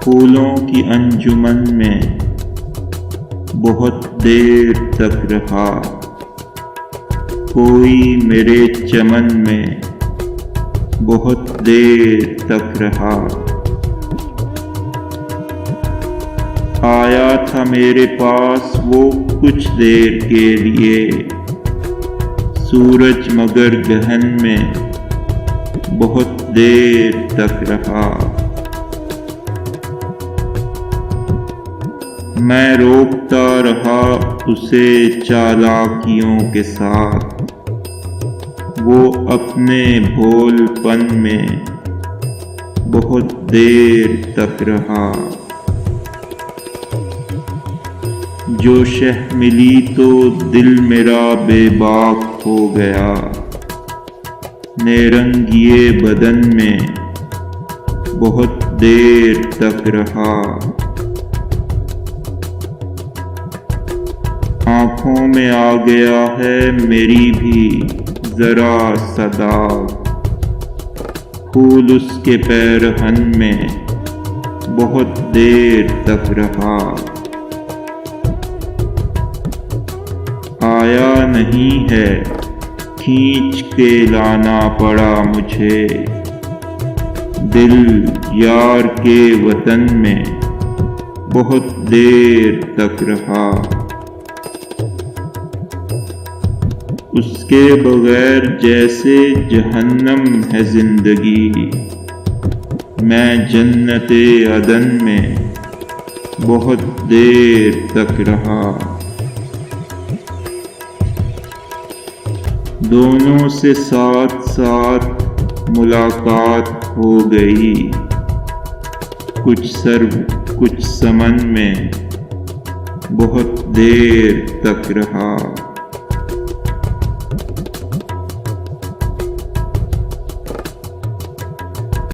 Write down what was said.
پھولوں کی انجمن میں بہت دیر تک رہا، کوئی میرے چمن میں بہت دیر تک رہا۔ آیا تھا میرے پاس وہ کچھ دیر کے لیے، سورج مگر گہن میں بہت دیر تک رہا۔ میں روکتا رہا اسے چالاکیوں کے ساتھ، وہ اپنے بھول پن میں بہت دیر تک رہا۔ جو شہ ملی تو دل میرا بے باک ہو گیا، نیرنگیے بدن میں بہت دیر تک رہا۔ آنکھوں میں آ گیا ہے میری بھی ذرا سا داغ، پھول اس کے پیرہن میں بہت دیر تک رہا۔ آیا نہیں ہے کھینچ کے لانا پڑا مجھے، دل یار کے وطن میں بہت دیر تک رہا۔ اس کے بغیر جیسے جہنم ہے زندگی، میں جنت عدن میں بہت دیر تک رہا۔ دونوں سے ساتھ ساتھ ملاقات ہو گئی، کچھ سرو کچھ سمن میں بہت دیر تک رہا۔